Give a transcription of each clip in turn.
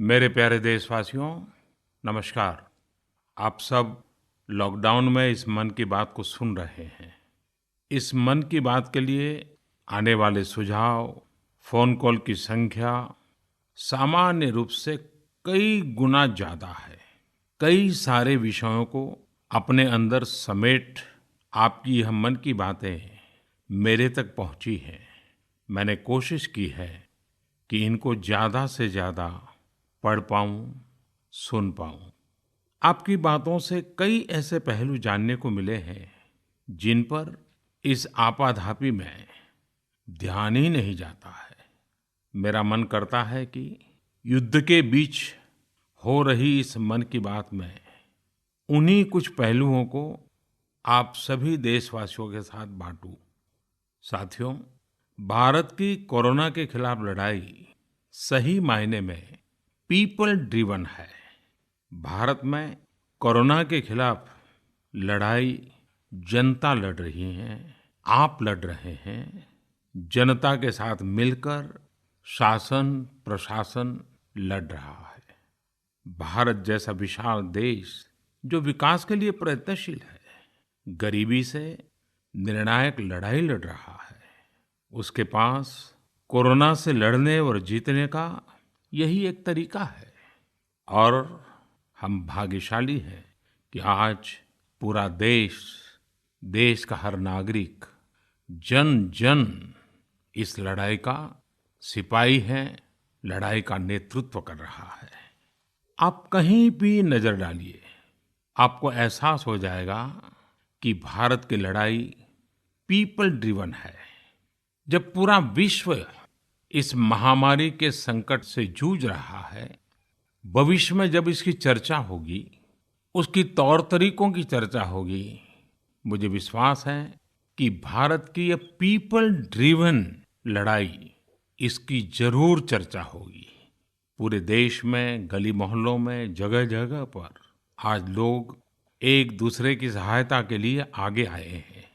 मेरे प्यारे देशवासियों, नमस्कार। आप सब लॉकडाउन में इस मन की बात को सुन रहे हैं। इस मन की बात के लिए आने वाले सुझाव, फ़ोन कॉल की संख्या सामान्य रूप से कई गुना ज़्यादा है। कई सारे विषयों को अपने अंदर समेट आपकी यह मन की बातें मेरे तक पहुंची हैं। मैंने कोशिश की है कि इनको ज़्यादा से ज़्यादा पढ़ पाऊं, सुन पाऊं। आपकी बातों से कई ऐसे पहलू जानने को मिले हैं जिन पर इस आपाधापी में ध्यान ही नहीं जाता है। मेरा मन करता है कि युद्ध के बीच हो रही इस मन की बात में उन्हीं कुछ पहलुओं को आप सभी देशवासियों के साथ बांटूं। साथियों, भारत की कोरोना के खिलाफ लड़ाई सही मायने में पीपल ड्रिवन है। भारत में कोरोना के खिलाफ लड़ाई जनता लड़ रही है, आप लड़ रहे हैं। जनता के साथ मिलकर शासन प्रशासन लड़ रहा है। भारत जैसा विशाल देश जो विकास के लिए प्रयत्नशील है, गरीबी से निर्णायक लड़ाई लड़ रहा है। उसके पास कोरोना से लड़ने और जीतने का यही एक तरीका है। और हम भाग्यशाली हैं कि आज पूरा देश का हर नागरिक, जन जन इस लड़ाई का सिपाही है, लड़ाई का नेतृत्व कर रहा है। आप कहीं भी नजर डालिए, आपको एहसास हो जाएगा कि भारत की लड़ाई पीपल ड्रिवन है। जब पूरा विश्व इस महामारी के संकट से जूझ रहा है, भविष्य में जब इसकी चर्चा होगी, उसकी तौर तरीकों की चर्चा होगी, मुझे विश्वास है कि भारत की यह पीपल ड्रिवन लड़ाई, इसकी जरूर चर्चा होगी। पूरे देश में, गली मोहल्लों में, जगह जगह पर आज लोग एक दूसरे की सहायता के लिए आगे आए हैं।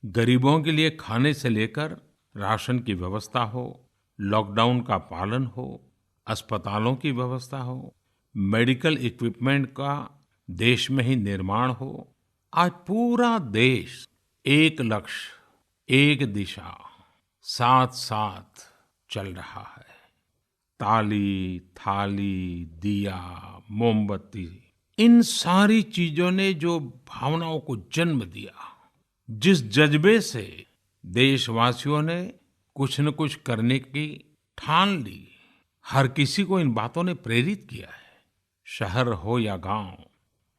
गरीबों के लिए खाने से लेकर राशन की व्यवस्था हो, लॉकडाउन का पालन हो, अस्पतालों की व्यवस्था हो, मेडिकल इक्विपमेंट का देश में ही निर्माण हो, आज पूरा देश एक लक्ष्य, एक दिशा, साथ साथ चल रहा है। ताली, थाली, दिया, मोमबत्ती, इन सारी चीजों ने जो भावनाओं को जन्म दिया, जिस जज्बे से देशवासियों ने कुछ न कुछ करने की ठान ली, हर किसी को इन बातों ने प्रेरित किया है। शहर हो या गांव,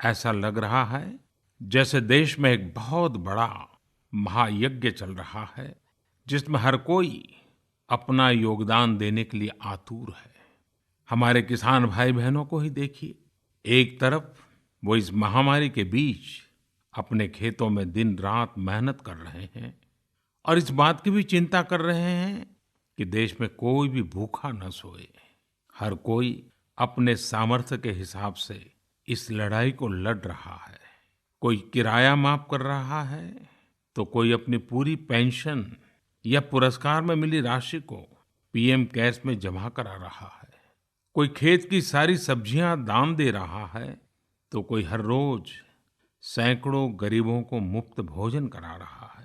ऐसा लग रहा है जैसे देश में एक बहुत बड़ा महायज्ञ चल रहा है, जिसमें हर कोई अपना योगदान देने के लिए आतुर है। हमारे किसान भाई बहनों को ही देखिए, एक तरफ वो इस महामारी के बीच अपने खेतों में दिन रात मेहनत कर रहे हैं और इस बात की भी चिंता कर रहे हैं कि देश में कोई भी भूखा न सोए। हर कोई अपने सामर्थ्य के हिसाब से इस लड़ाई को लड़ रहा है। कोई किराया माफ कर रहा है, तो कोई अपनी पूरी पेंशन या पुरस्कार में मिली राशि को पीएम केयर्स में जमा करा रहा है। कोई खेत की सारी सब्जियां दान दे रहा है, तो कोई हर रोज सैकड़ों गरीबों को मुफ्त भोजन करा रहा है।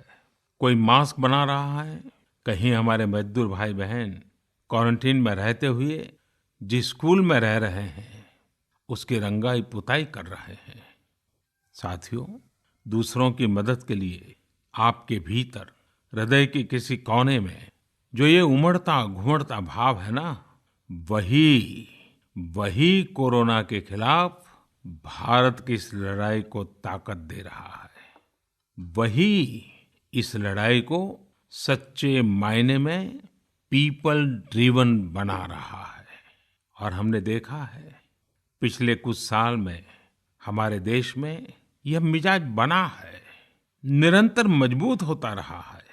कोई मास्क बना रहा है। कहीं हमारे मजदूर भाई बहन क्वारंटीन में रहते हुए जिस स्कूल में रह रहे हैं, उसकी रंगाई पुताई कर रहे हैं। साथियों, दूसरों की मदद के लिए आपके भीतर हृदय के किसी कोने में जो ये उमड़ता घुमड़ता भाव है ना, वही कोरोना के खिलाफ भारत की इस लड़ाई को ताकत दे रहा है। वही इस लड़ाई को सच्चे मायने में पीपल ड्रिवन बना रहा है। और हमने देखा है पिछले कुछ साल में हमारे देश में यह मिजाज बना है, निरंतर मजबूत होता रहा है।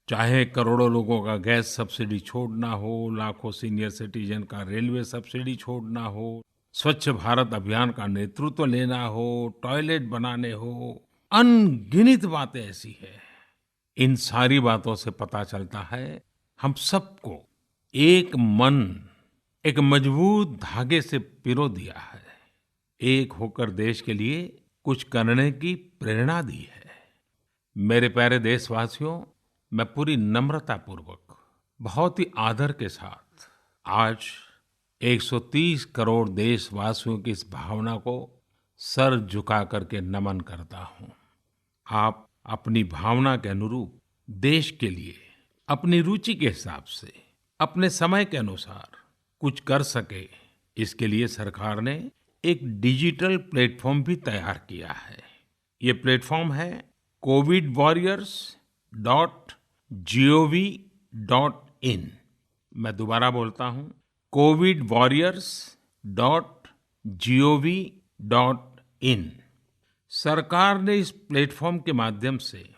चाहे करोड़ों लोगों का गैस सब्सिडी छोड़ना हो, लाखों सीनियर सिटीजन का रेलवे सब्सिडी छोड़ना हो, स्वच्छ भारत अभियान का नेतृत्व लेना हो, टॉयलेट बनाने हो, अनगिनत बातें ऐसी है। इन सारी बातों से पता चलता है हम सबको एक मन, एक मजबूत धागे से पिरो दिया है। एक होकर देश के लिए कुछ करने की प्रेरणा दी है। मेरे प्यारे देशवासियों, मैं पूरी नम्रता पूर्वक, बहुत ही आदर के साथ आज 130 करोड़ देशवासियों की इस भावना को सर झुका करके नमन करता हूँ। आप अपनी भावना के अनुरूप देश के लिए अपनी रुचि के हिसाब से, अपने समय के अनुसार कुछ कर सके, इसके लिए सरकार ने एक डिजिटल प्लेटफॉर्म भी तैयार किया है। ये प्लेटफॉर्म है covidwarriors.gov.in। मैं दोबारा बोलता हूँ, covidwarriors.gov.in। सरकार ने इस प्लेटफॉर्म के माध्यम से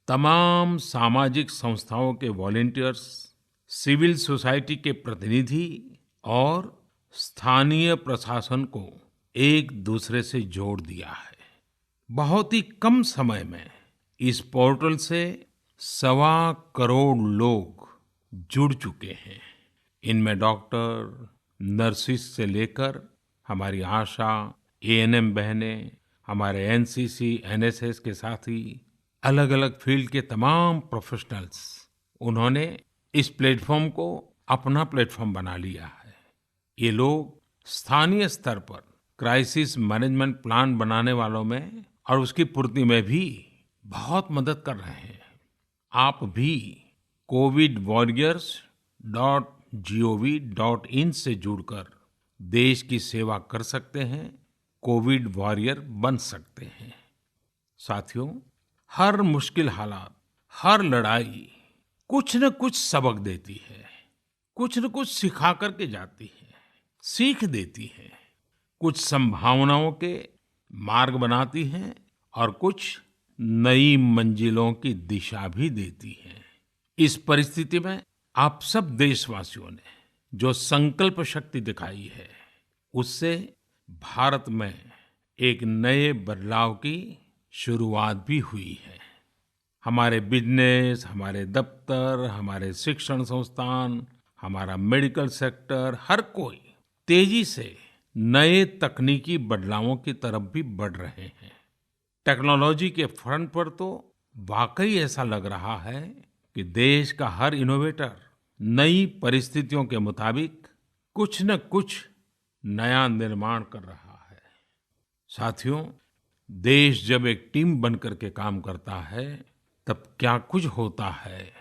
तमाम सामाजिक संस्थाओं के वॉलंटियर्स, सिविल सोसाइटी के प्रतिनिधि और स्थानीय प्रशासन को एक दूसरे से जोड़ दिया है। बहुत ही कम समय में इस पोर्टल से 1.25 करोड़ लोग जुड़ चुके हैं। इनमें डॉक्टर, नर्सिस से लेकर हमारी आशा, एएनएम बहनें, हमारे एनसीसी, एनएसएस के साथी, अलग अलग फील्ड के तमाम प्रोफेशनल्स, उन्होंने इस प्लेटफॉर्म को अपना प्लेटफॉर्म बना लिया है। ये लोग स्थानीय स्तर पर क्राइसिस मैनेजमेंट प्लान बनाने वालों में और उसकी पूर्ति में भी बहुत मदद कर रहे हैं। आप भी covidwarriors.gov.in से जुड़कर देश की सेवा कर सकते हैं, कोविड वॉरियर बन सकते हैं। साथियों, हर मुश्किल हालात, हर लड़ाई कुछ न कुछ सबक देती है, कुछ न कुछ सिखा करके जाती है, सीख देती है, कुछ संभावनाओं के मार्ग बनाती है और कुछ नई मंजिलों की दिशा भी देती है। इस परिस्थिति में आप सब देशवासियों ने जो संकल्प शक्ति दिखाई है, उससे भारत में एक नए बदलाव की शुरुआत भी हुई है। हमारे बिजनेस, हमारे दफ्तर, हमारे शिक्षण संस्थान, हमारा मेडिकल सेक्टर, हर कोई तेजी से नए तकनीकी बदलावों की तरफ भी बढ़ रहे हैं। टेक्नोलॉजी के फ्रंट पर तो वाकई ऐसा लग रहा है कि देश का हर इनोवेटर नई परिस्थितियों के मुताबिक कुछ न कुछ नया निर्माण कर रहा है। साथियों, देश जब एक टीम बनकर के काम करता है, तब क्या कुछ होता है,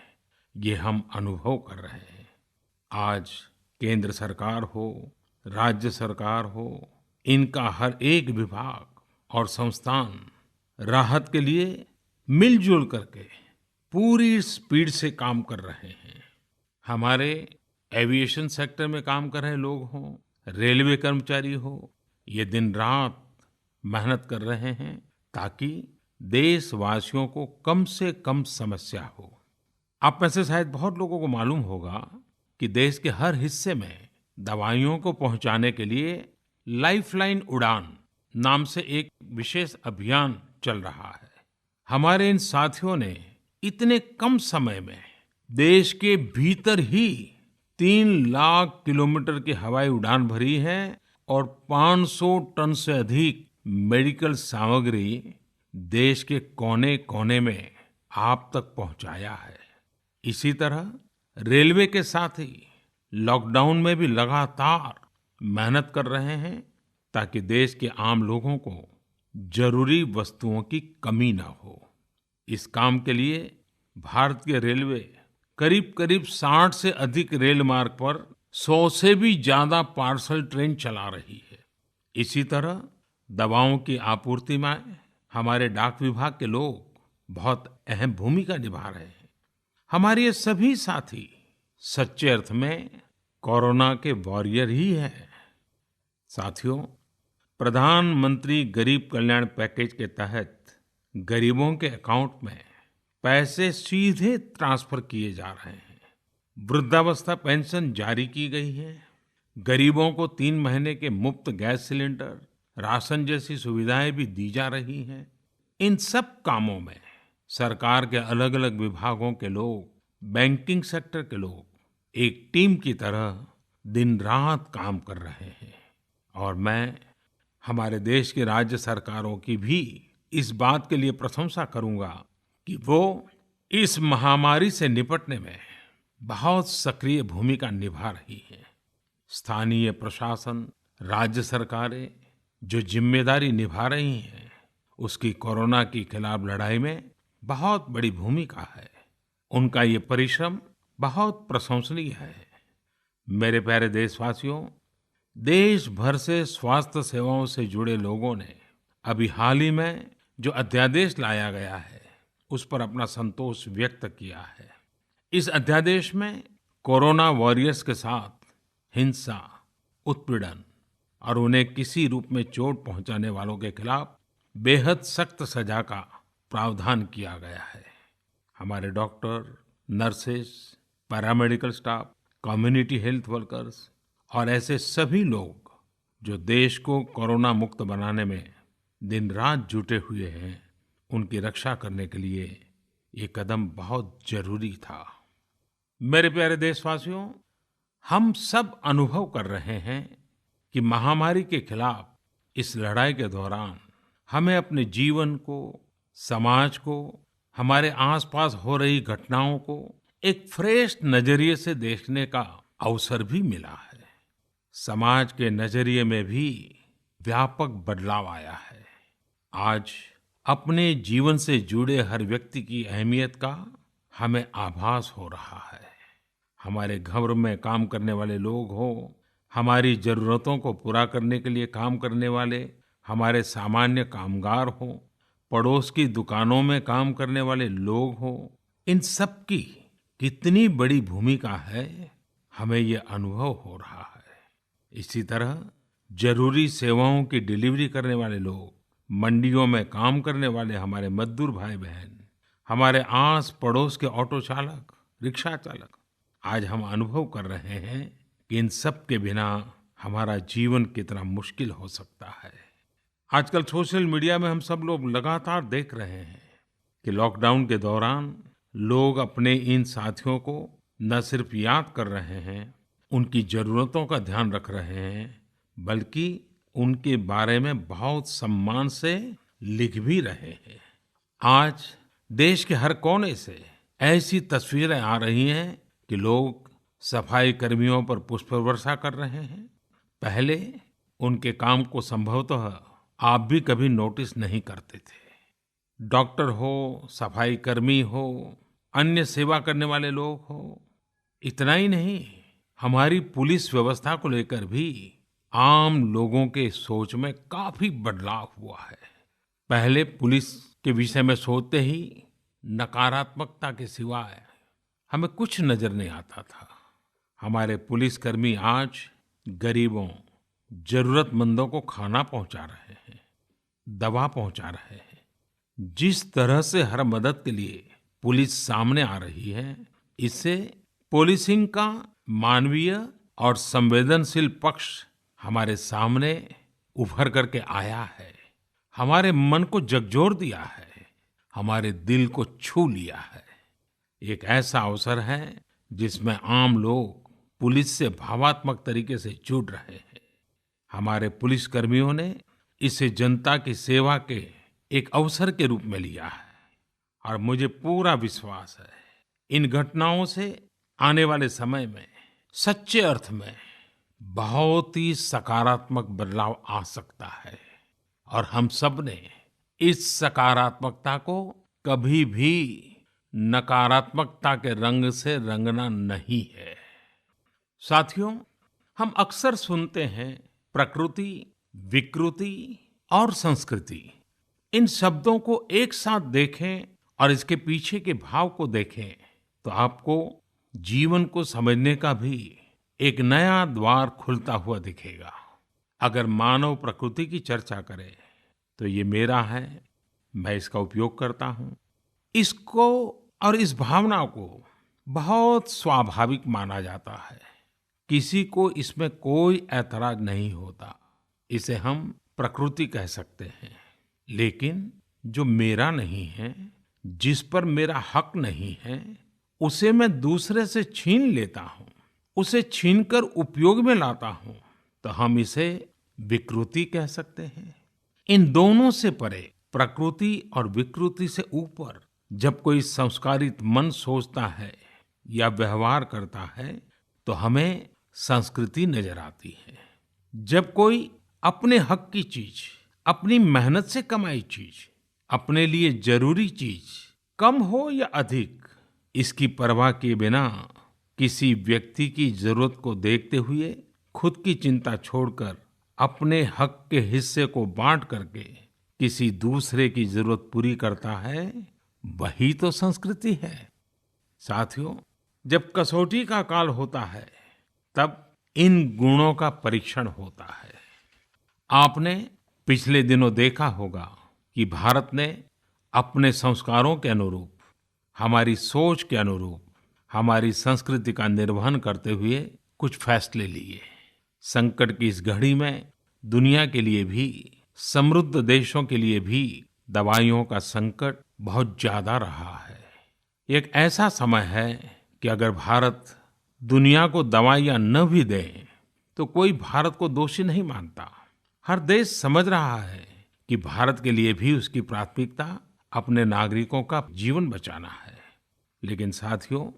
ये हम अनुभव कर रहे हैं। आज केंद्र सरकार हो, राज्य सरकार हो, इनका हर एक विभाग और संस्थान राहत के लिए मिलजुल करके पूरी स्पीड से काम कर रहे हैं। हमारे एविएशन सेक्टर में काम कर रहे लोग हों, रेलवे कर्मचारी हो, ये दिन रात मेहनत कर रहे हैं ताकि देशवासियों को कम से कम समस्या हो। आप में से शायद बहुत लोगों को मालूम होगा कि देश के हर हिस्से में दवाइयों को पहुंचाने के लिए लाइफलाइन उड़ान नाम से एक विशेष अभियान चल रहा है। हमारे इन साथियों ने इतने कम समय में देश के भीतर ही 3 लाख किलोमीटर की हवाई उड़ान भरी है और 500 टन से अधिक मेडिकल सामग्री देश के कोने-कोने में आप तक पहुंचाया है। इसी तरह रेलवे के साथी लॉकडाउन में भी लगातार मेहनत कर रहे हैं ताकि देश के आम लोगों को जरूरी वस्तुओं की कमी ना हो। इस काम के लिए भारतीय रेलवे करीब-करीब 60 से अधिक रेल मार्ग पर 100 से भी ज्यादा पार्सल ट्रेन चला रही है। इसी तरह दवाओं की आपूर्ति में हमारे डाक विभाग के लोग बहुत अहम भूमिका निभा रहे हैं। हमारे ये सभी साथी सच्चे अर्थ में कोरोना के वॉरियर ही हैं। साथियों, प्रधानमंत्री गरीब कल्याण पैकेज के तहत गरीबों के अकाउंट में पैसे सीधे ट्रांसफर किए जा रहे हैं। वृद्धावस्था पेंशन जारी की गई है। गरीबों को 3 महीने के मुफ्त गैस सिलेंडर, राशन जैसी सुविधाएं भी दी जा रही हैं। इन सब कामों में सरकार के अलग-अलग विभागों के लोग, बैंकिंग सेक्टर के लोग एक टीम की तरह दिन रात काम कर रहे हैं और मैं हमारे देश की राज्य सरकारों की भी इस बात के लिए प्रशंसा करूंगा कि वो इस महामारी से निपटने में बहुत सक्रिय भूमिका निभा रही हैं। स्थानीय प्रशासन, राज्य सरकारें जो जिम्मेदारी निभा रही हैं, उसकी कोरोना के खिलाफ लड़ाई में बहुत बड़ी भूमिका है। उनका ये परिश्रम बहुत प्रशंसनीय है। मेरे प्यारे देशवासियों, देश भर से स्वास्थ्य सेवाओं से जुड़े लोगों ने अभी हाल ही में जो अध्यादेश लाया गया है, उस पर अपना संतोष व्यक्त किया है। इस अध्यादेश में कोरोना वॉरियर्स के साथ हिंसा, उत्पीड़न और उन्हें किसी रूप में चोट पहुंचाने वालों के खिलाफ बेहद सख्त सजा का प्रावधान किया गया है। हमारे doctor, nurses, paramedical staff, community health workers और ऐसे सभी लोग जो देश को कोरोना मुक्त बनाने में दिन रात जुटे हुए हैं, उनकी रक्षा करने के लिए ये कदम बहुत जरूरी था। मेरे प्यारे देशवासियों, हम सब अनुभव कर रहे हैं कि महामारी के खिलाफ इस लड़ाई के दौरान हमें अपने जीवन को, समाज को, हमारे आसपास हो रही घटनाओं को एक फ्रेश नजरिए से देखने का अवसर भी मिला है। समाज के नजरिए में भी व्यापक बदलाव आया है। आज अपने जीवन से जुड़े हर व्यक्ति की अहमियत का हमें आभास हो रहा है। हमारे घर में काम करने वाले लोग हों, हमारी जरूरतों को पूरा करने के लिए काम करने वाले हमारे सामान्य कामगार हों, पड़ोस की दुकानों में काम करने वाले लोग हों, इन सब की कितनी बड़ी भूमिका है, हमें ये अनुभव हो रहा है। इसी तरह जरूरी सेवाओं की डिलीवरी करने वाले लोग, मंडियों में काम करने वाले हमारे मजदूर भाई बहन, हमारे आस पड़ोस के ऑटो चालक, रिक्शा चालक, आज हम अनुभव कर रहे हैं कि इन सब के बिना हमारा जीवन कितना मुश्किल हो सकता है। आजकल सोशल मीडिया में हम सब लोग लगातार देख रहे हैं कि लॉकडाउन के दौरान लोग अपने इन साथियों को न सिर्फ याद कर रहे हैं, उनकी जरूरतों का ध्यान रख रहे हैं, बल्कि उनके बारे में बहुत सम्मान से लिख भी रहे हैं। आज देश के हर कोने से ऐसी तस्वीरें आ रही हैं कि लोग सफाई कर्मियों पर पुष्प वर्षा कर रहे हैं। पहले उनके काम को संभवतः आप भी कभी नोटिस नहीं करते थे। डॉक्टर हो, सफाई कर्मी हो, अन्य सेवा करने वाले लोग हो, इतना ही नहीं, हमारी पुलिस व्यवस्था को लेकर भी आम लोगों के सोच में काफी बदलाव हुआ है। पहले पुलिस के विषय में सोचते ही नकारात्मकता के सिवाय हमें कुछ नजर नहीं आता था। हमारे पुलिसकर्मी आज गरीबों, जरूरतमंदों को खाना पहुंचा रहे हैं, दवा पहुंचा रहे हैं। जिस तरह से हर मदद के लिए पुलिस सामने आ रही है, इससे पुलिसिंग का मानवीय और संवेदनशील पक्ष हमारे सामने उभर करके आया है, हमारे मन को झकझोर दिया है, हमारे दिल को छू लिया है। एक ऐसा अवसर है जिसमें आम लोग पुलिस से भावात्मक तरीके से जुड़ रहे हैं। हमारे पुलिस कर्मियों ने इसे जनता की सेवा के एक अवसर के रूप में लिया है और मुझे पूरा विश्वास है इन घटनाओं से आने वाले समय में सच्चे अर्थ में बहुत ही सकारात्मक बदलाव आ सकता है और हम सब ने इस सकारात्मकता को कभी भी नकारात्मकता के रंग से रंगना नहीं है। साथियों, हम अक्सर सुनते हैं प्रकृति, विकृति और संस्कृति। इन शब्दों को एक साथ देखें और इसके पीछे के भाव को देखें तो आपको जीवन को समझने का भी एक नया द्वार खुलता हुआ दिखेगा। अगर मानव प्रकृति की चर्चा करें तो ये मेरा है, मैं इसका उपयोग करता हूँ। इसको और इस भावना को बहुत स्वाभाविक माना जाता है, किसी को इसमें कोई ऐतराज नहीं होता। इसे हम प्रकृति कह सकते हैं। लेकिन जो मेरा नहीं है, जिस पर मेरा हक नहीं है, उसे मैं दूसरे से छीन लेता हूँ, उसे छीनकर उपयोग में लाता हूं तो हम इसे विकृति कह सकते हैं। इन दोनों से परे, प्रकृति और विकृति से ऊपर जब कोई संस्कारित मन सोचता है या व्यवहार करता है तो हमें संस्कृति नजर आती है। जब कोई अपने हक की चीज, अपनी मेहनत से कमाई चीज, अपने लिए जरूरी चीज, कम हो या अधिक, इसकी परवाह किए बिना किसी व्यक्ति की जरूरत को देखते हुए खुद की चिंता छोड़कर अपने हक के हिस्से को बांट करके किसी दूसरे की जरूरत पूरी करता है, वही तो संस्कृति है। साथियों, जब कसौटी का काल होता है तब इन गुणों का परीक्षण होता है। आपने पिछले दिनों देखा होगा कि भारत ने अपने संस्कारों के अनुरूप, हमारी सोच के अनुरूप, हमारी संस्कृति का निर्वहन करते हुए कुछ फैसले लिए। संकट की इस घड़ी में दुनिया के लिए भी, समृद्ध देशों के लिए भी दवाइयों का संकट बहुत ज्यादा रहा है। एक ऐसा समय है कि अगर भारत दुनिया को दवाइयां न भी दे तो कोई भारत को दोषी नहीं मानता। हर देश समझ रहा है कि भारत के लिए भी उसकी प्राथमिकता अपने नागरिकों का जीवन बचाना है। लेकिन साथियों,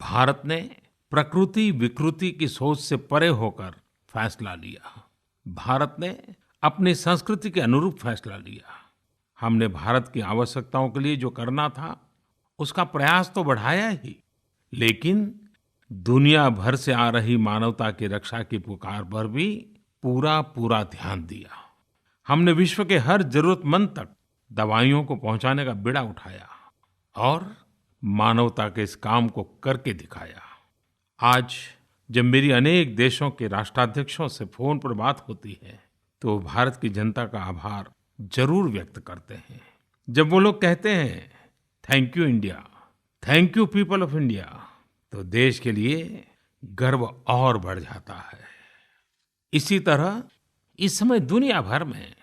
भारत ने प्रकृति विकृति की सोच से परे होकर फैसला लिया। भारत ने अपनी संस्कृति के अनुरूप फैसला लिया। हमने भारत की आवश्यकताओं के लिए जो करना था उसका प्रयास तो बढ़ाया ही, लेकिन दुनिया भर से आ रही मानवता की रक्षा की पुकार पर भी पूरा ध्यान दिया। हमने विश्व के हर जरूरतमंद तक दवाइयों को पहुंचाने का बीड़ा उठाया और मानवता के इस काम को करके दिखाया। आज जब मेरी अनेक देशों के राष्ट्राध्यक्षों से फोन पर बात होती है तो भारत की जनता का आभार जरूर व्यक्त करते हैं। जब वो लोग कहते हैं thank you India, thank you people of India, तो देश के लिए गर्व और बढ़ जाता है। इसी तरह इस समय दुनिया भर में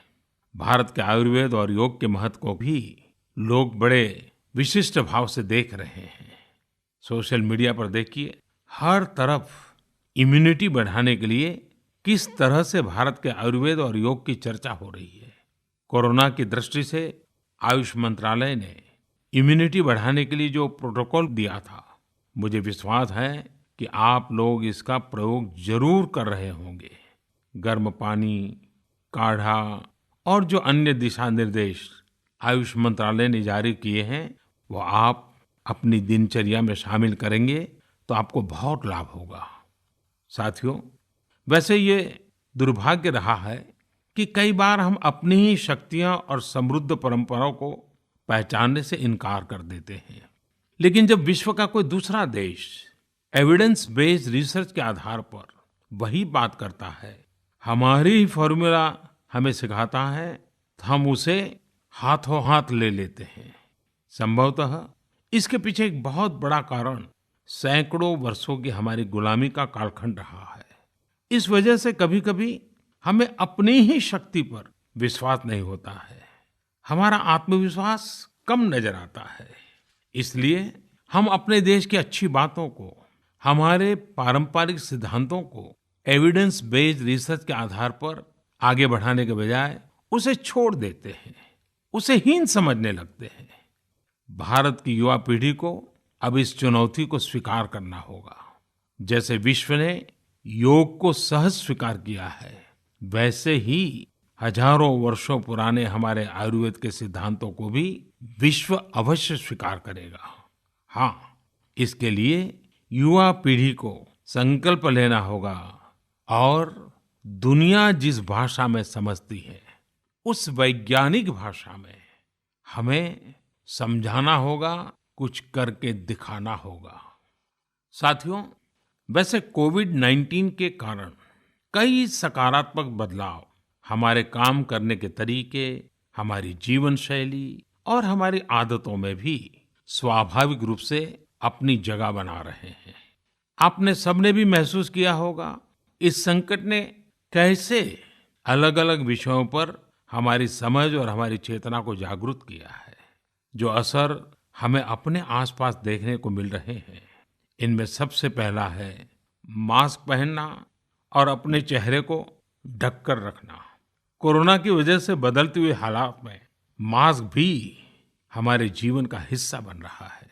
भारत के आयुर्वेद और योग के महत्व को भी लोग बड़े विशिष्ट भाव से देख रहे हैं। सोशल मीडिया पर देखिए, हर तरफ इम्यूनिटी बढ़ाने के लिए किस तरह से भारत के आयुर्वेद और योग की चर्चा हो रही है। कोरोना की दृष्टि से आयुष मंत्रालय ने इम्यूनिटी बढ़ाने के लिए जो प्रोटोकॉल दिया था, मुझे विश्वास है कि आप लोग इसका प्रयोग जरूर कर रहे होंगे। गर्म पानी, काढ़ा और जो अन्य दिशा निर्देश आयुष मंत्रालय ने जारी किए हैं वो आप अपनी दिनचर्या में शामिल करेंगे तो आपको बहुत लाभ होगा। साथियों, वैसे ये दुर्भाग्य रहा है कि कई बार हम अपनी ही शक्तियां और समृद्ध परंपराओं को पहचानने से इनकार कर देते हैं। लेकिन जब विश्व का कोई दूसरा देश एविडेंस बेस्ड रिसर्च के आधार पर वही बात करता है, हमारी ही फॉर्मूला हमें सिखाता है, तो हम उसे हाथों हाथ ले लेते हैं। संभवतः इसके पीछे एक बहुत बड़ा कारण सैकड़ों वर्षों की हमारी गुलामी का कालखंड रहा है। इस वजह से कभी-कभी हमें अपनी ही शक्ति पर विश्वास नहीं होता है, हमारा आत्मविश्वास कम नजर आता है। इसलिए हम अपने देश की अच्छी बातों को, हमारे पारंपरिक सिद्धांतों को एविडेंस बेस्ड रिसर्च के आधार पर आगे बढ़ाने के बजाय उसे छोड़ देते हैं, उसे हीन समझने लगते हैं। भारत की युवा पीढ़ी को अब इस चुनौती को स्वीकार करना होगा। जैसे विश्व ने योग को सहज स्वीकार किया है, वैसे ही हजारों वर्षों पुराने हमारे आयुर्वेद के सिद्धांतों को भी विश्व अवश्य स्वीकार करेगा। हाँ, इसके लिए युवा पीढ़ी को संकल्प लेना होगा और दुनिया जिस भाषा में समझती है उस वैज्ञानिक भाषा में हमें समझाना होगा, कुछ करके दिखाना होगा। साथियों, वैसे कोविड-19 के कारण कई सकारात्मक बदलाव हमारे काम करने के तरीके, हमारी जीवन शैली और हमारी आदतों में भी स्वाभाविक रूप से अपनी जगह बना रहे हैं। आपने सबने भी महसूस किया होगा इस संकट ने कैसे अलग अलग विषयों पर हमारी समझ और हमारी चेतना को जागरूक किया है। जो असर हमें अपने आसपास देखने को मिल रहे हैं, इनमें सबसे पहला है मास्क पहनना और अपने चेहरे को ढककर रखना। कोरोना की वजह से बदलते हुए हालात में मास्क भी हमारे जीवन का हिस्सा बन रहा है।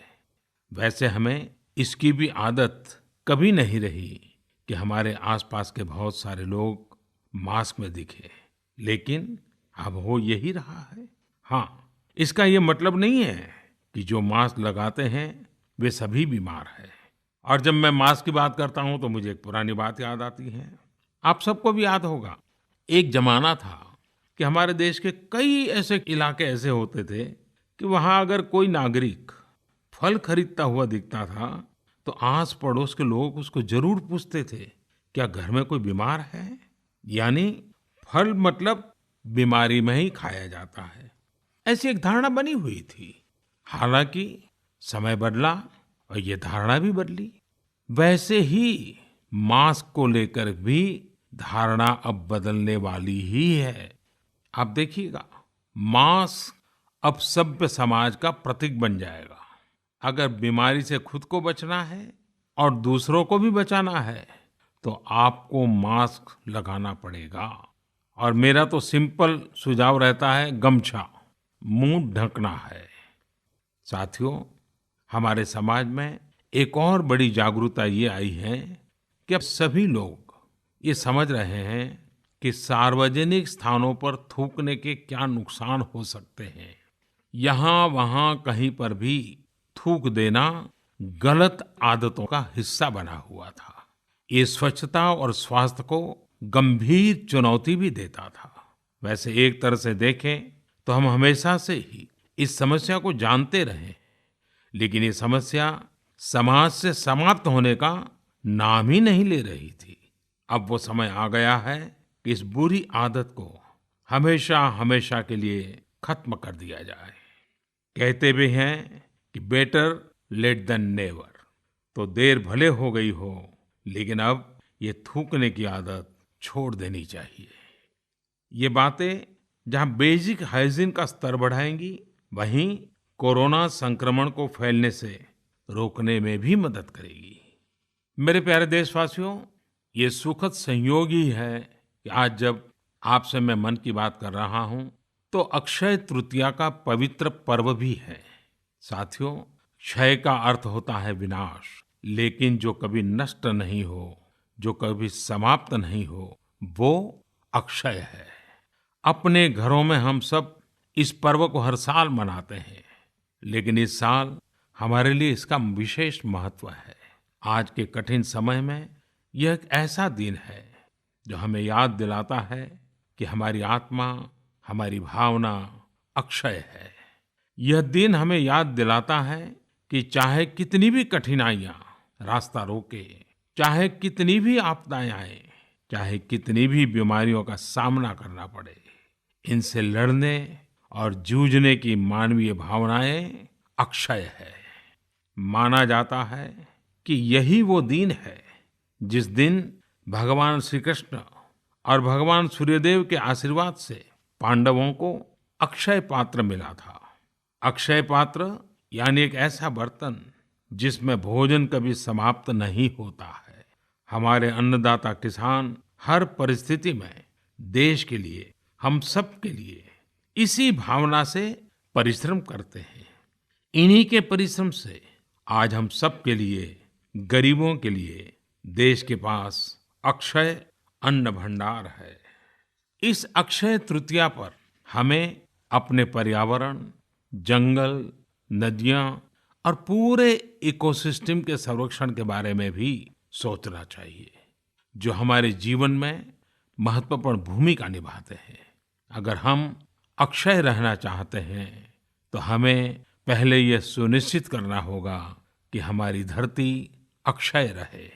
वैसे हमें इसकी भी आदत कभी नहीं रही कि हमारे आसपास के बहुत सारे लोग मास्क में दिखे, लेकिन अब हो यही रहा है। हाँ, इसका ये मतलब नहीं है कि जो मास्क लगाते हैं वे सभी बीमार हैं। और जब मैं मास्क की बात करता हूं तो मुझे एक पुरानी बात याद आती है। आप सबको भी याद होगा, एक जमाना था कि हमारे देश के कई ऐसे इलाके ऐसे होते थे कि वहां अगर कोई नागरिक फल खरीदता हुआ दिखता था तो आस पड़ोस के लोग उसको जरूर पूछते थे, क्या घर में कोई बीमार है? यानी फल मतलब बीमारी में ही खाया जाता है, ऐसी एक धारणा बनी हुई थी। हालांकि समय बदला और ये धारणा भी बदली। वैसे ही मास्क को लेकर भी धारणा अब बदलने वाली ही है। आप देखिएगा, मास्क अब सभ्य समाज का प्रतीक बन जाएगा। अगर बीमारी से खुद को बचना है और दूसरों को भी बचाना है तो आपको मास्क लगाना पड़ेगा। और मेरा तो सिंपल सुझाव रहता है, गमछा मुंह ढकना है। साथियों, हमारे समाज में एक और बड़ी जागरूकता ये आई है कि अब सभी लोग ये समझ रहे हैं कि सार्वजनिक स्थानों पर थूकने के क्या नुकसान हो सकते हैं। यहाँ वहाँ कहीं पर भी थूक देना गलत आदतों का हिस्सा बना हुआ था। ये स्वच्छता और स्वास्थ्य को गंभीर चुनौती भी देता था। वैसे एक तरह से देखें तो हम हमेशा से ही इस समस्या को जानते रहे, लेकिन ये समस्या समाज से समाप्त होने का नाम ही नहीं ले रही थी। अब वो समय आ गया है कि इस बुरी आदत को हमेशा हमेशा के लिए खत्म कर दिया जाए। कहते भी हैं कि बेटर लेट देन नेवर। तो देर भले हो गई हो, लेकिन अब ये थूकने की आदत छोड़ देनी चाहिए। ये बातें जहां बेसिक हाइजीन का स्तर बढ़ाएंगी, वहीं कोरोना संक्रमण को फैलने से रोकने में भी मदद करेगी। मेरे प्यारे देशवासियों, ये सुखद संयोग ही है कि आज जब आपसे मैं मन की बात कर रहा हूं तो अक्षय तृतीया का पवित्र पर्व भी है। साथियों, क्षय का अर्थ होता है विनाश, लेकिन जो कभी नष्ट नहीं हो, जो कभी समाप्त नहीं हो, वो अक्षय है। अपने घरों में हम सब इस पर्व को हर साल मनाते हैं, लेकिन इस साल हमारे लिए इसका विशेष महत्व है। आज के कठिन समय में यह एक ऐसा दिन है जो हमें याद दिलाता है कि हमारी आत्मा, हमारी भावना अक्षय है। यह दिन हमें याद दिलाता है कि चाहे कितनी भी कठिनाइयां रास्ता रोके, चाहे कितनी भी आपदाएं आए, चाहे कितनी भी बीमारियों का सामना करना पड़े, इनसे लड़ने और जूझने की मानवीय भावनाएं अक्षय है। माना जाता है कि यही वो दिन है जिस दिन भगवान श्री कृष्ण और भगवान सूर्यदेव के आशीर्वाद से पांडवों को अक्षय पात्र मिला था। अक्षय पात्र यानी एक ऐसा बर्तन जिसमें भोजन कभी समाप्त नहीं होता है। हमारे अन्नदाता किसान हर परिस्थिति में देश के लिए, हम सब के लिए इसी भावना से परिश्रम करते हैं। इन्हीं के परिश्रम से आज हम सब के लिए, गरीबों के लिए देश के पास अक्षय अन्न भंडार है। इस अक्षय तृतीया पर हमें अपने पर्यावरण, जंगल, नदियां और पूरे इकोसिस्टम के संरक्षण के बारे में भी सोचना चाहिए, जो हमारे जीवन में महत्वपूर्ण भूमिका निभाते हैं। अगर हम अक्षय रहना चाहते हैं तो हमें पहले यह सुनिश्चित करना होगा कि हमारी धरती अक्षय रहे।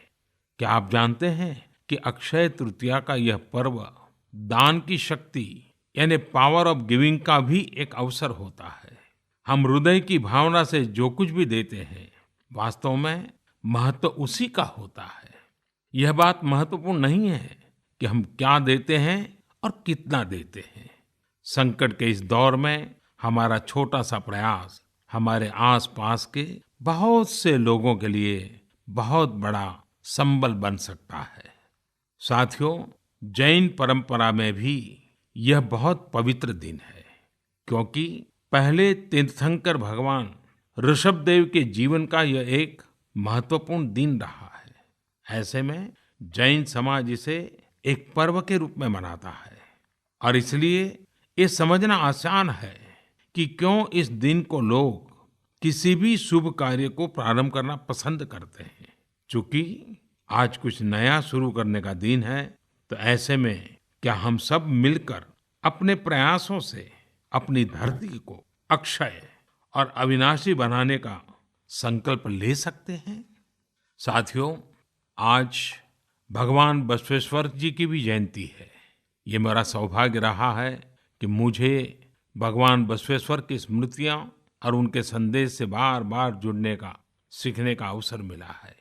क्या आप जानते हैं कि अक्षय तृतीया का यह पर्व दान की शक्ति यानी पावर ऑफ गिविंग का भी एक अवसर होता है। हम हृदय की भावना से जो कुछ भी देते हैं, वास्तव में महत्व उसी का होता है। यह बात महत्वपूर्ण नहीं है कि हम क्या देते हैं और कितना देते हैं। संकट के इस दौर में हमारा छोटा सा प्रयास हमारे आसपास के बहुत से लोगों के लिए बहुत बड़ा संबल बन सकता है। साथियों, जैन परंपरा में भी यह बहुत पवित्र दिन है, क्योंकि पहले तीर्थंकर भगवान ऋषभदेव के जीवन का यह एक महत्वपूर्ण दिन रहा है। ऐसे में जैन समाज इसे एक पर्व के रूप में मनाता है और इसलिए ये समझना आसान है कि क्यों इस दिन को लोग किसी भी शुभ कार्य को प्रारंभ करना पसंद करते हैं। चूंकि आज कुछ नया शुरू करने का दिन है, तो ऐसे में क्या हम सब मिलकर अपने प्रयासों से अपनी धरती को अक्षय और अविनाशी बनाने का संकल्प ले सकते हैं। साथियों, आज भगवान बसवेश्वर जी की भी जयंती है। ये मेरा सौभाग्य रहा है कि मुझे भगवान बसवेश्वर की स्मृतियां और उनके संदेश से बार बार जुड़ने का, सीखने का अवसर मिला है।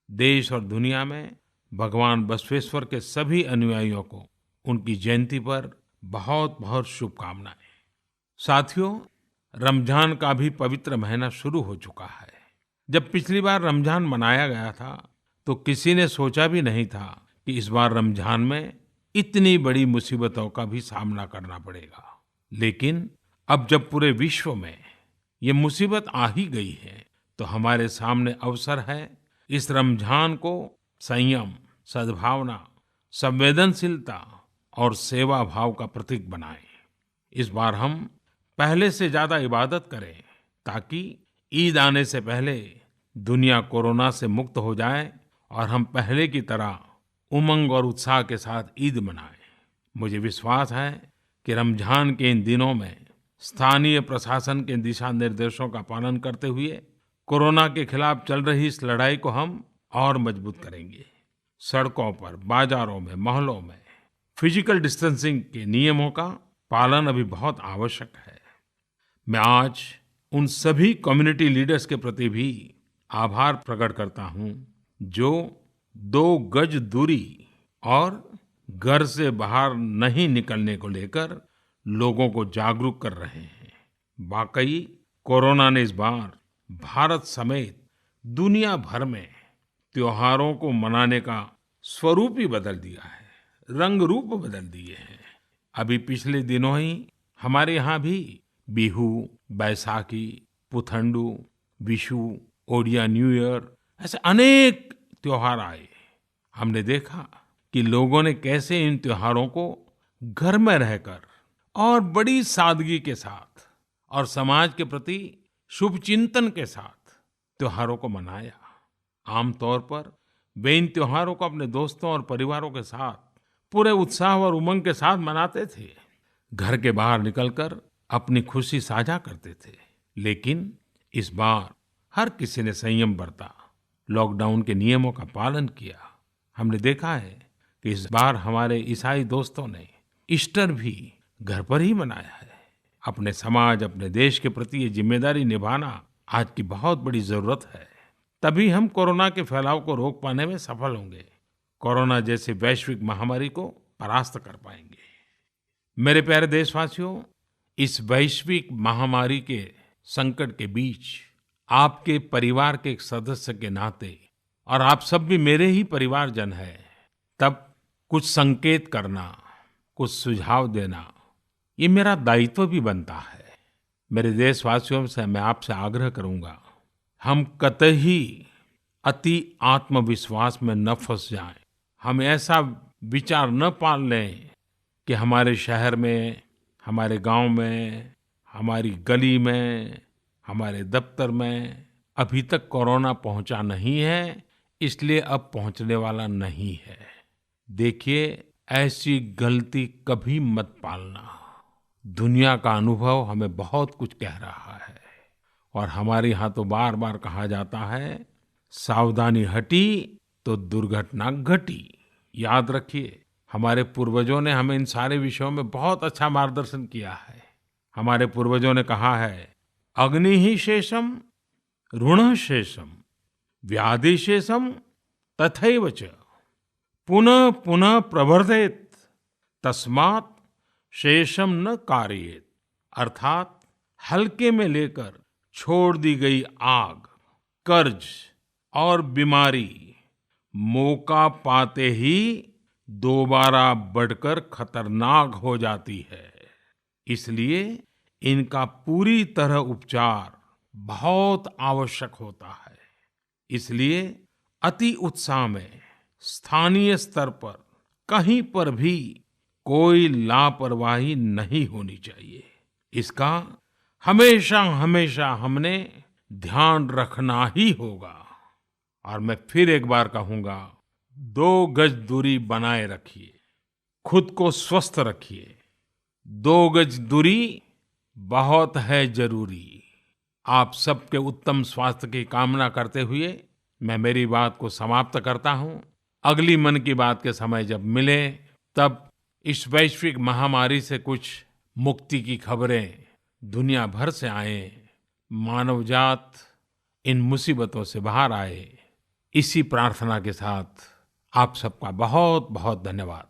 देश और दुनिया में भगवान बसवेश्वर के सभी अनुयायियों को उनकी जयंती पर बहुत बहुत शुभकामनाएं। साथियों, रमजान का भी पवित्र महीना शुरू हो चुका है। जब पिछली बार रमजान मनाया गया था तो किसी ने सोचा भी नहीं था कि इस बार रमजान में इतनी बड़ी मुसीबतों का भी सामना करना पड़ेगा। लेकिन अब जब पूरे विश्व में ये मुसीबत आ ही गई है, तो हमारे सामने अवसर है इस रमजान को संयम, सद्भावना, संवेदनशीलता और सेवा भाव का प्रतीक बनाएं। इस बार हम पहले से ज्यादा इबादत करें, ताकि ईद आने से पहले दुनिया कोरोना से मुक्त हो जाए और हम पहले की तरह उमंग और उत्साह के साथ ईद मनाएं। मुझे विश्वास है कि रमजान के इन दिनों में स्थानीय प्रशासन के दिशा निर्देशों का पालन करते हुए कोरोना के खिलाफ चल रही इस लड़ाई को हम और मजबूत करेंगे। सड़कों पर, बाजारों में, मोहल्लों में फिजिकल डिस्टेंसिंग के नियमों का पालन अभी बहुत आवश्यक है। मैं आज उन सभी कम्युनिटी लीडर्स के प्रति भी आभार प्रकट करता हूं जो 2 गज दूरी और घर से बाहर नहीं निकलने को लेकर लोगों को जागरूक कर रहे हैं। वाकई कोरोना ने इस बार भारत समेत दुनिया भर में त्योहारों को मनाने का स्वरूप ही बदल दिया है, रंग रूप बदल दिए हैं। अभी पिछले दिनों ही हमारे यहाँ भी बिहू, बैसाखी, पुथंडू, विशु, ओडिया न्यू ईयर ऐसे अनेक त्योहार आए। हमने देखा कि लोगों ने कैसे इन त्योहारों को घर में रहकर और बड़ी सादगी के साथ और समाज के प्रति शुभ चिंतन के साथ त्योहारों को मनाया। आमतौर पर वे इन त्योहारों को अपने दोस्तों और परिवारों के साथ पूरे उत्साह और उमंग के साथ मनाते थे, घर के बाहर निकलकर अपनी खुशी साझा करते थे। लेकिन इस बार हर किसी ने संयम बरता, लॉकडाउन के नियमों का पालन किया। हमने देखा है कि इस बार हमारे ईसाई दोस्तों ने ईस्टर भी घर पर ही मनाया है। अपने समाज, अपने देश के प्रति ये जिम्मेदारी निभाना आज की बहुत बड़ी जरूरत है। तभी हम कोरोना के फैलाव को रोक पाने में सफल होंगे, कोरोना जैसी वैश्विक महामारी को परास्त कर पाएंगे। मेरे प्यारे देशवासियों, इस वैश्विक महामारी के संकट के बीच आपके परिवार के एक सदस्य के नाते, और आप सब भी मेरे ही परिवारजन हैं, तब कुछ संकेत करना, कुछ सुझाव देना, ये मेरा दायित्व भी बनता है। मेरे देशवासियों से मैं आपसे आग्रह करूंगा, हम कतई अति आत्मविश्वास में न फंस जाएं। हम ऐसा विचार न पाल लें कि हमारे शहर में, हमारे गांव में, हमारी गली में, हमारे दफ्तर में अभी तक कोरोना पहुंचा नहीं है, इसलिए अब पहुंचने वाला नहीं है। देखिए, ऐसी गलती कभी मत पालना। दुनिया का अनुभव हमें बहुत कुछ कह रहा है और हमारे यहाँ तो बार बार कहा जाता है, सावधानी हटी तो दुर्घटना घटी। याद रखिए, हमारे पूर्वजों ने हमें इन सारे विषयों में बहुत अच्छा मार्गदर्शन किया है। हमारे पूर्वजों ने कहा है, अग्नि ही शेषम ऋण शेषम व्याधि शेषम तथैव च पुनः पुनः प्रवर्धेत तस्मात् शेषम न कारयेत। अर्थात हल्के में लेकर छोड़ दी गई आग, कर्ज और बीमारी मौका पाते ही दोबारा बढ़कर खतरनाक हो जाती है। इसलिए इनका पूरी तरह उपचार बहुत आवश्यक होता है। इसलिए अति उत्साह में स्थानीय स्तर पर कहीं पर भी कोई लापरवाही नहीं होनी चाहिए। इसका हमेशा हमेशा हमने ध्यान रखना ही होगा। और मैं फिर एक बार कहूंगा, 2 गज दूरी बनाए रखिए, खुद को स्वस्थ रखिए। 2 गज दूरी बहुत है जरूरी। आप सबके उत्तम स्वास्थ्य की कामना करते हुए मैं मेरी बात को समाप्त करता हूं। अगली मन की बात के समय जब मिले, तब इस वैश्विक महामारी से कुछ मुक्ति की खबरें दुनिया भर से आए, मानवजात इन मुसीबतों से बाहर आए, इसी प्रार्थना के साथ आप सबका बहुत बहुत धन्यवाद।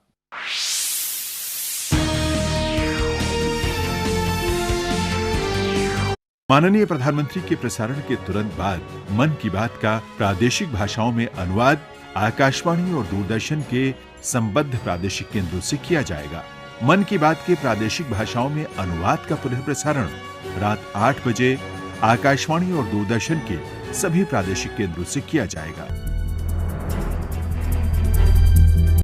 माननीय प्रधानमंत्री के प्रसारण के तुरंत बाद मन की बात का प्रादेशिक भाषाओं में अनुवाद आकाशवाणी और दूरदर्शन के संबद्ध प्रादेशिक केंद्रों से किया जाएगा। मन की बात के प्रादेशिक भाषाओं में अनुवाद का पुनः प्रसारण रात 8 बजे आकाशवाणी और दूरदर्शन के सभी प्रादेशिक केंद्रों से किया जाएगा।